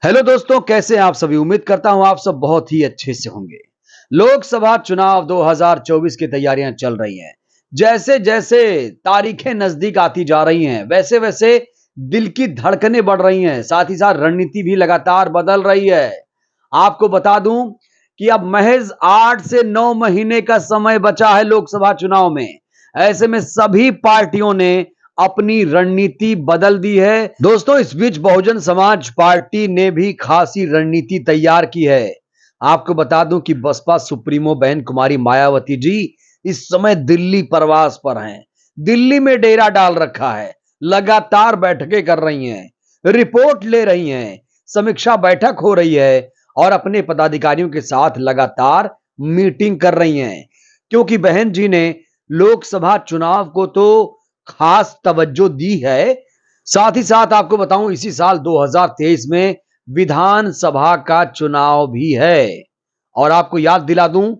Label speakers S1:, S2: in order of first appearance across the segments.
S1: Hello दोस्तों, कैसे हैं आप सभी। उम्मीद करता हूं आप सब बहुत ही अच्छे से होंगे। लोकसभा चुनाव 2024 की तैयारियां चल रही हैं। जैसे जैसे तारीखें नजदीक आती जा रही हैं, वैसे वैसे दिल की धड़कनें बढ़ रही हैं। साथ ही साथ रणनीति भी लगातार बदल रही है। आपको बता दूं कि अब महज 8 से 9 महीने का समय बचा है लोकसभा चुनाव में। ऐसे में सभी पार्टियों ने अपनी रणनीति बदल दी है। दोस्तों, इस बीच बहुजन समाज पार्टी ने भी खासी रणनीति तैयार की है। आपको बता दूं कि बसपा सुप्रीमो बहन कुमारी मायावती जी इस समय दिल्ली प्रवास पर हैं। दिल्ली में डेरा डाल रखा है। लगातार बैठकें कर रही हैं, रिपोर्ट ले रही हैं, समीक्षा बैठक हो रही है और अपने पदाधिकारियों के साथ लगातार मीटिंग कर रही हैं। क्योंकि बहन जी ने लोकसभा चुनाव को तो खास तवज्जो दी है। साथ ही साथ आपको बताऊं, इसी साल 2023 में विधानसभा का चुनाव भी है। और आपको याद दिला दूं,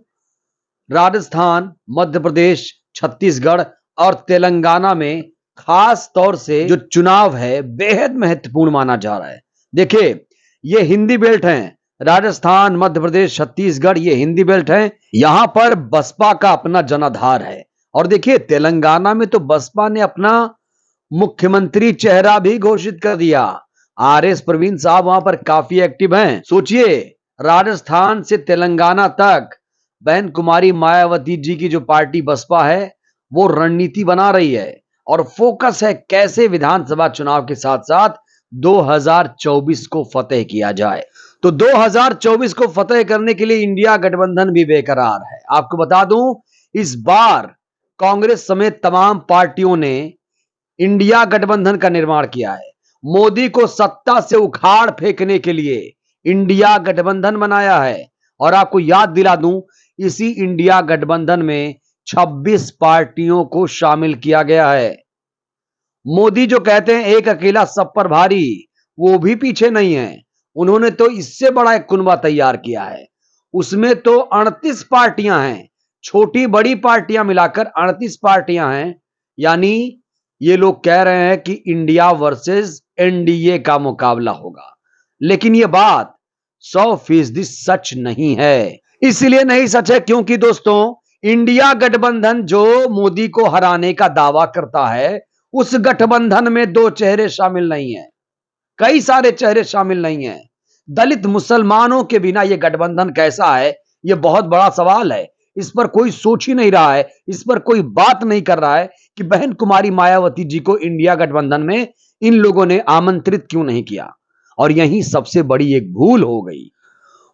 S1: राजस्थान, मध्य प्रदेश, छत्तीसगढ़ और तेलंगाना में खास तौर से जो चुनाव है बेहद महत्वपूर्ण माना जा रहा है। देखिए, ये हिंदी बेल्ट हैं। राजस्थान, मध्य प्रदेश, छत्तीसगढ़, ये हिंदी बेल्ट हैं। यहां पर बसपा का अपना जनाधार है। और देखिए, तेलंगाना में तो बसपा ने अपना मुख्यमंत्री चेहरा भी घोषित कर दिया। आरएस प्रवीण साहब वहां पर काफी एक्टिव हैं। सोचिए, राजस्थान से तेलंगाना तक बहन कुमारी मायावती जी की जो पार्टी बसपा है वो रणनीति बना रही है और फोकस है कैसे विधानसभा चुनाव के साथ साथ 2024 को फतेह किया जाए। तो 2024 को फतेह करने के लिए इंडिया गठबंधन भी बेकरार है। आपको बता दूं, इस बार कांग्रेस समेत तमाम पार्टियों ने इंडिया गठबंधन का निर्माण किया है। मोदी को सत्ता से उखाड़ फेंकने के लिए इंडिया गठबंधन बनाया है। और आपको याद दिला दूं, इसी इंडिया गठबंधन में 26 पार्टियों को शामिल किया गया है। मोदी जो कहते हैं एक अकेला सब पर भारी, वो भी पीछे नहीं है। उन्होंने तो इससे बड़ा एक कुनबा तैयार किया है। उसमें तो 38 पार्टियां हैं। छोटी बड़ी पार्टियां मिलाकर 38 पार्टियां हैं। यानी ये लोग कह रहे हैं कि इंडिया वर्सेस एनडीए का मुकाबला होगा। लेकिन यह बात 100% सच नहीं है। इसलिए नहीं सच है क्योंकि दोस्तों, इंडिया गठबंधन जो मोदी को हराने का दावा करता है, उस गठबंधन में दो चेहरे शामिल नहीं है, कई सारे चेहरे शामिल नहीं है। दलित मुसलमानों के बिना यह गठबंधन कैसा है, यह बहुत बड़ा सवाल है। इस पर कोई सोच ही नहीं रहा है, इस पर कोई बात नहीं कर रहा है कि बहन कुमारी मायावती जी को इंडिया गठबंधन में इन लोगों ने आमंत्रित क्यों नहीं किया। और यही सबसे बड़ी एक भूल हो गई।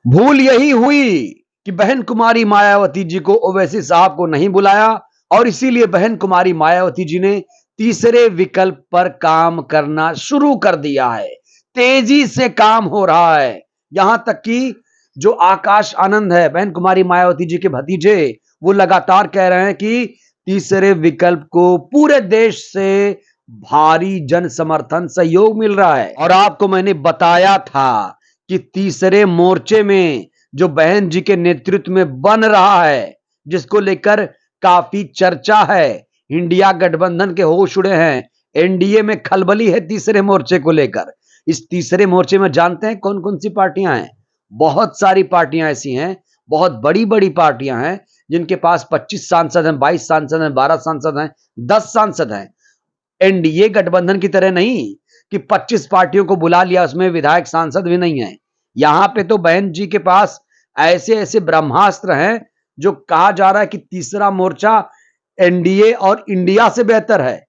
S1: भूल यही हुई कि बहन कुमारी मायावती जी को ओवैसी साहब को नहीं बुलाया और इसीलिए बहन कुमारी मायावती जी ने तीसरे विकल्प पर काम करना शुरू कर दिया है। तेजी से काम हो रहा है। यहां तक कि जो आकाश आनंद है, बहन कुमारी मायावती जी के भतीजे, वो लगातार कह रहे हैं कि तीसरे विकल्प को पूरे देश से भारी जन समर्थन सहयोग मिल रहा है। और आपको मैंने बताया था कि तीसरे मोर्चे में जो बहन जी के नेतृत्व में बन रहा है, जिसको लेकर काफी चर्चा है, इंडिया गठबंधन के होश उड़े हैं, एनडीए में खलबली है तीसरे मोर्चे को लेकर। इस तीसरे मोर्चे में जानते हैं कौन कौन सी पार्टियां हैं? बहुत सारी पार्टियां ऐसी हैं, बहुत बड़ी बड़ी पार्टियां हैं जिनके पास 25 सांसद हैं, 22 सांसद हैं, 12 सांसद हैं, 10 सांसद हैं। एनडीए गठबंधन की तरह नहीं कि 25 पार्टियों को बुला लिया, उसमें विधायक सांसद भी नहीं है। यहां पे तो बहन जी के पास ऐसे ऐसे ब्रह्मास्त्र हैं जो कहा जा रहा है कि तीसरा मोर्चा एनडीए और इंडिया से बेहतर है।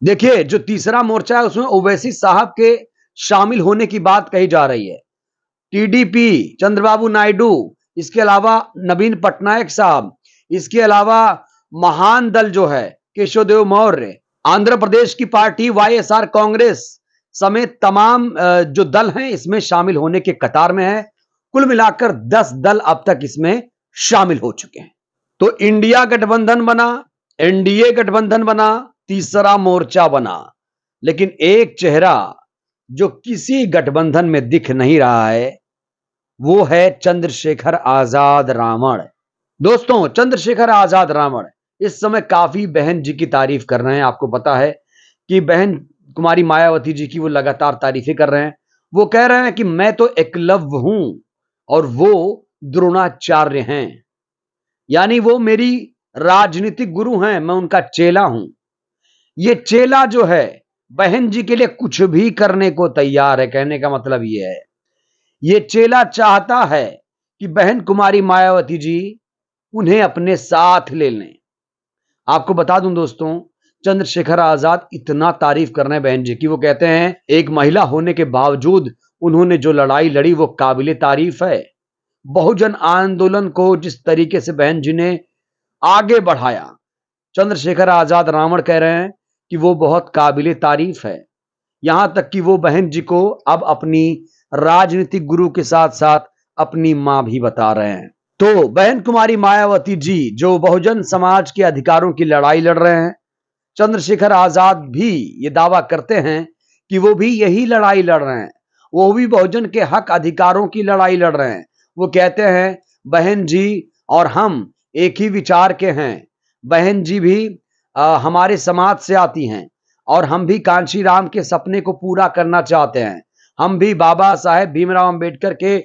S1: देखिए, जो तीसरा मोर्चा है उसमें ओवैसी साहब के शामिल होने की बात कही जा रही है। टीडीपी, चंद्रबाबू नायडू, इसके अलावा नवीन पटनायक साहब, इसके अलावा महान दल जो है केशवदेव मौर्य, आंध्र प्रदेश की पार्टी वाईएसआर कांग्रेस समेत तमाम जो दल हैं इसमें शामिल होने के कतार में है। कुल मिलाकर 10 दल अब तक इसमें शामिल हो चुके हैं। तो इंडिया गठबंधन बना, एनडीए गठबंधन बना, तीसरा मोर्चा बना। लेकिन एक चेहरा जो किसी गठबंधन में दिख नहीं रहा है, वो है चंद्रशेखर आजाद रावण। दोस्तों, चंद्रशेखर आजाद रावण इस समय काफी बहन जी की तारीफ कर रहे हैं। आपको पता है कि बहन कुमारी मायावती जी की वो लगातार तारीफें कर रहे हैं। वो कह रहे हैं कि मैं तो एकलव्य हूं और वो द्रोणाचार्य हैं, यानी वो मेरी राजनीतिक गुरु हैं, मैं उनका चेला हूं। ये चेला जो है बहन जी के लिए कुछ भी करने को तैयार है। कहने का मतलब ये है, ये चेला चाहता है कि बहन कुमारी मायावती जी उन्हें अपने साथ ले लें। आपको बता दूं दोस्तों, चंद्रशेखर आजाद इतना तारीफ कर रहे हैं बहन जी की, वो कहते हैं एक महिला होने के बावजूद उन्होंने जो लड़ाई लड़ी वो काबिले तारीफ है। बहुजन आंदोलन को जिस तरीके से बहन जी ने आगे बढ़ाया, चंद्रशेखर आजाद रावण कह रहे हैं कि वो बहुत काबिले तारीफ है। यहां तक कि वो बहन जी को अब अपनी राजनीतिक गुरु के साथ साथ अपनी मां भी बता रहे हैं। तो बहन कुमारी मायावती जी जो बहुजन समाज के अधिकारों की लड़ाई लड़ रहे हैं, चंद्रशेखर आजाद भी ये दावा करते हैं कि वो भी यही लड़ाई लड़ रहे हैं, वो भी बहुजन के हक अधिकारों की लड़ाई लड़ रहे हैं। वो कहते हैं बहन जी और हम एक ही विचार के हैं, बहन जी भी हमारे समाज से आती हैं और हम भी कांशी राम के सपने को पूरा करना चाहते हैं, हम भी बाबा साहेब भीमराव अंबेडकर के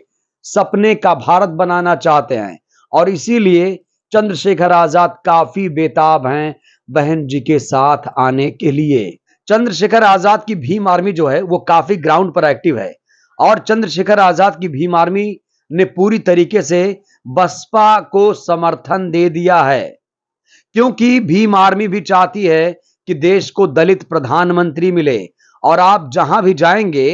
S1: सपने का भारत बनाना चाहते हैं और इसीलिए चंद्रशेखर आजाद काफी बेताब हैं बहन जी के साथ आने के लिए। चंद्रशेखर आजाद की भीम आर्मी जो है वो काफी ग्राउंड पर एक्टिव है और चंद्रशेखर आजाद की भीम आर्मी ने पूरी तरीके से बसपा को समर्थन दे दिया है, क्योंकि भीम आर्मी भी चाहती है कि देश को दलित प्रधानमंत्री मिले। और आप जहां भी जाएंगे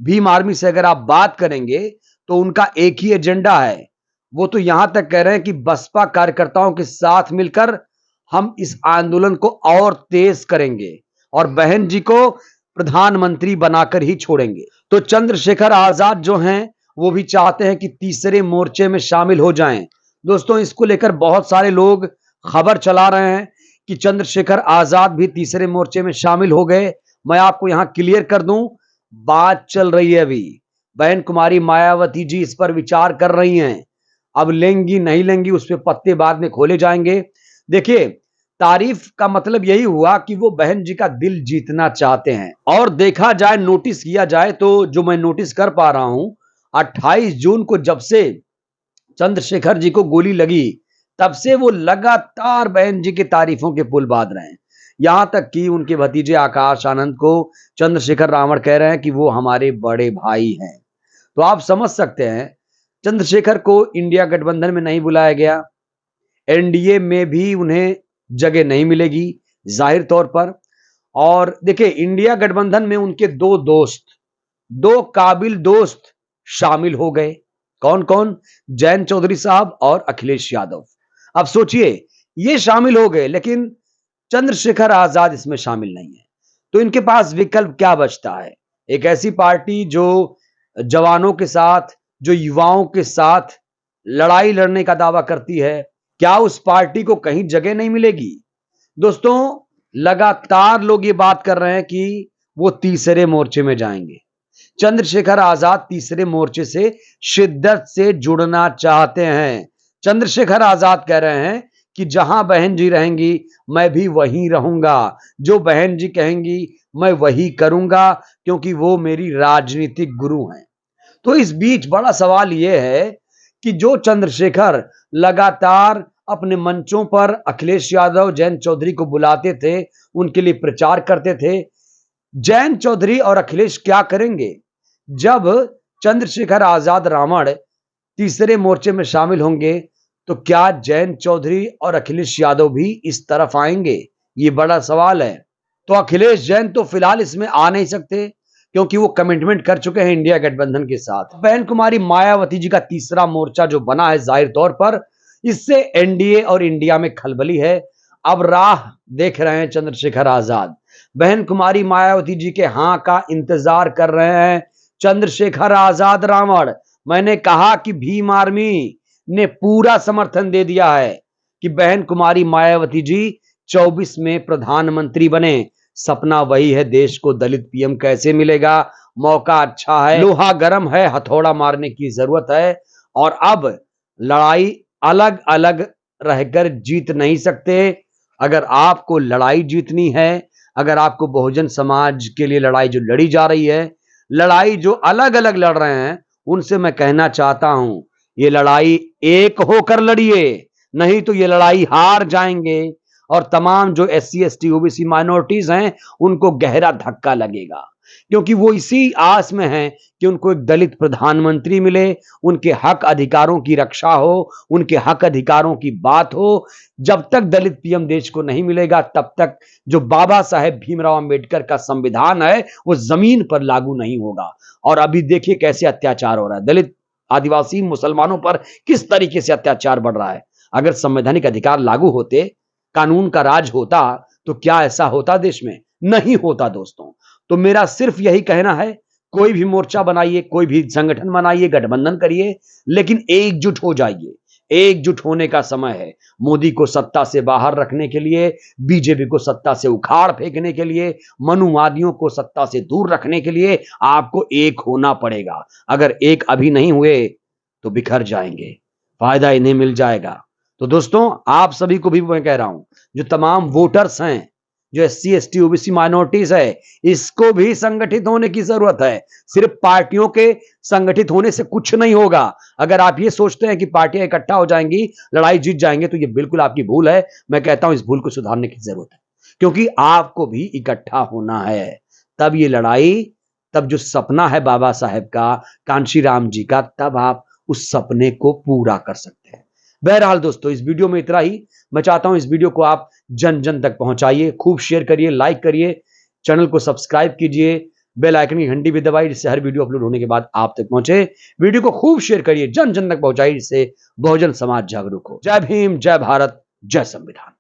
S1: भीम आर्मी से अगर आप बात करेंगे तो उनका एक ही एजेंडा है। वो तो यहां तक कह रहे हैं कि बसपा कार्यकर्ताओं के साथ मिलकर हम इस आंदोलन को और तेज करेंगे और बहन जी को प्रधानमंत्री बनाकर ही छोड़ेंगे। तो चंद्रशेखर आजाद जो हैं वो भी चाहते हैं कि तीसरे मोर्चे में शामिल हो जाएं। दोस्तों, इसको लेकर बहुत सारे लोग खबर चला रहे हैं कि चंद्रशेखर आजाद भी तीसरे मोर्चे में शामिल हो गए। मैं आपको यहां क्लियर कर दूं, बात चल रही है अभी। बहन कुमारी मायावती जी इस पर विचार कर रही हैं, अब लेंगी नहीं लेंगी उस पर पत्ते बाद में खोले जाएंगे। देखिए, तारीफ का मतलब यही हुआ कि वो बहन जी का दिल जीतना चाहते हैं। और देखा जाए, नोटिस किया जाए तो जो मैं नोटिस कर पा रहा हूं, 28 जून को जब से चंद्रशेखर जी को गोली लगी तब से वो लगातार बहन जी की तारीफों के पुल बांध रहे हैं। यहां तक कि उनके भतीजे आकाश आनंद को चंद्रशेखर रावण कह रहे हैं कि वो हमारे बड़े भाई हैं। तो आप समझ सकते हैं, चंद्रशेखर को इंडिया गठबंधन में नहीं बुलाया गया, एनडीए में भी उन्हें जगह नहीं मिलेगी जाहिर तौर पर। और देखिए, इंडिया गठबंधन में उनके दो दोस्त, दो काबिल दोस्त शामिल हो गए। कौन कौन? जयंत चौधरी साहब और अखिलेश यादव। अब सोचिए, ये शामिल हो गए लेकिन चंद्रशेखर आजाद इसमें शामिल नहीं है। तो इनके पास विकल्प क्या बचता है? एक ऐसी पार्टी जो जवानों के साथ, जो युवाओं के साथ लड़ाई लड़ने का दावा करती है, क्या उस पार्टी को कहीं जगह नहीं मिलेगी? दोस्तों, लगातार लोग ये बात कर रहे हैं कि वो तीसरे मोर्चे में जाएंगे। चंद्रशेखर आजाद तीसरे मोर्चे से शिद्दत से जुड़ना चाहते हैं। चंद्रशेखर आजाद कह रहे हैं कि जहां बहन जी रहेंगी मैं भी वहीं रहूंगा, जो बहन जी कहेंगी मैं वही करूंगा, क्योंकि वो मेरी राजनीतिक गुरु हैं। तो इस बीच बड़ा सवाल यह है कि जो चंद्रशेखर लगातार अपने मंचों पर अखिलेश यादव, जयंत चौधरी को बुलाते थे, उनके लिए प्रचार करते थे, जयंत चौधरी और अखिलेश क्या करेंगे जब चंद्रशेखर आजाद रावण तीसरे मोर्चे में शामिल होंगे? तो क्या जयंत चौधरी और अखिलेश यादव भी इस तरफ आएंगे? ये बड़ा सवाल है। तो अखिलेश जैन तो फिलहाल इसमें आ नहीं सकते क्योंकि वो कमिटमेंट कर चुके हैं इंडिया गठबंधन के साथ। बहन कुमारी मायावती जी का तीसरा मोर्चा जो बना है, जाहिर तौर पर इससे एनडीए और इंडिया में खलबली है। अब राह देख रहे हैं चंद्रशेखर आजाद, बहन कुमारी मायावती जी के हां का इंतजार कर रहे हैं चंद्रशेखर आजाद रावण। मैंने कहा कि भीम आर्मी ने पूरा समर्थन दे दिया है कि बहन कुमारी मायावती जी 24 में प्रधानमंत्री बने। सपना वही है, देश को दलित पीएम कैसे मिलेगा? मौका अच्छा है, लोहा गर्म है, हथौड़ा मारने की जरूरत है। और अब लड़ाई अलग अलग रहकर जीत नहीं सकते। अगर आपको लड़ाई जीतनी है, अगर आपको बहुजन समाज के लिए लड़ाई जो लड़ी जा रही है, लड़ाई जो अलग अलग लड़ रहे हैं उनसे मैं कहना चाहता हूं, ये लड़ाई एक होकर लड़िए, नहीं तो ये लड़ाई हार जाएंगे और तमाम जो SC ST OBC माइनॉरिटीज हैं उनको गहरा धक्का लगेगा, क्योंकि वो इसी आस में हैं कि उनको एक दलित प्रधानमंत्री मिले, उनके हक अधिकारों की रक्षा हो, उनके हक अधिकारों की बात हो। जब तक दलित PM देश को नहीं मिलेगा तब तक जो बाबा साहेब भीमराव अंबेडकर का संविधान है वो जमीन पर लागू नहीं होगा। और अभी देखिए कैसे अत्याचार हो रहा है, दलित आदिवासी मुसलमानों पर किस तरीके से अत्याचार बढ़ रहा है। अगर संवैधानिक अधिकार लागू होते, कानून का राज होता, तो क्या ऐसा होता देश में? नहीं होता दोस्तों। तो मेरा सिर्फ यही कहना है, कोई भी मोर्चा बनाइए, कोई भी संगठन बनाइए, गठबंधन करिए, लेकिन एकजुट हो जाइए। एकजुट होने का समय है। मोदी को सत्ता से बाहर रखने के लिए, बीजेपी को सत्ता से उखाड़ फेंकने के लिए, मनुवादियों को सत्ता से दूर रखने के लिए आपको एक होना पड़ेगा। अगर एक अभी नहीं हुए तो बिखर जाएंगे, फायदा इन्हें मिल जाएगा। तो दोस्तों, आप सभी को भी मैं कह रहा हूं, जो तमाम वोटर्स हैं, जो SC ST OBC माइनॉरिटीज है, इसको भी संगठित होने की जरूरत है। सिर्फ पार्टियों के संगठित होने से कुछ नहीं होगा। अगर आप ये सोचते हैं कि पार्टियां इकट्ठा हो जाएंगी, लड़ाई जीत जाएंगे, तो ये बिल्कुल आपकी भूल है। मैं कहता हूं इस भूल को सुधारने की जरूरत है, क्योंकि आपको भी इकट्ठा होना है। तब ये लड़ाई, तब जो सपना है बाबा साहेब का, कांशीराम जी का, तब आप उस सपने को पूरा कर सकते हैं। बहरहाल दोस्तों, इस वीडियो में इतना ही। मैं चाहता हूं इस वीडियो को आप जन जन तक पहुंचाइए, खूब शेयर करिए, लाइक करिए, चैनल को सब्सक्राइब कीजिए, बेल आइकन की घंटी भी दबाइए, जिससे हर वीडियो अपलोड होने के बाद आप तक पहुंचे। वीडियो को खूब शेयर करिए, जन जन तक पहुंचाइए, जिससे बहुजन समाज जागरूक हो। जय भीम, जय भारत, जय संविधान।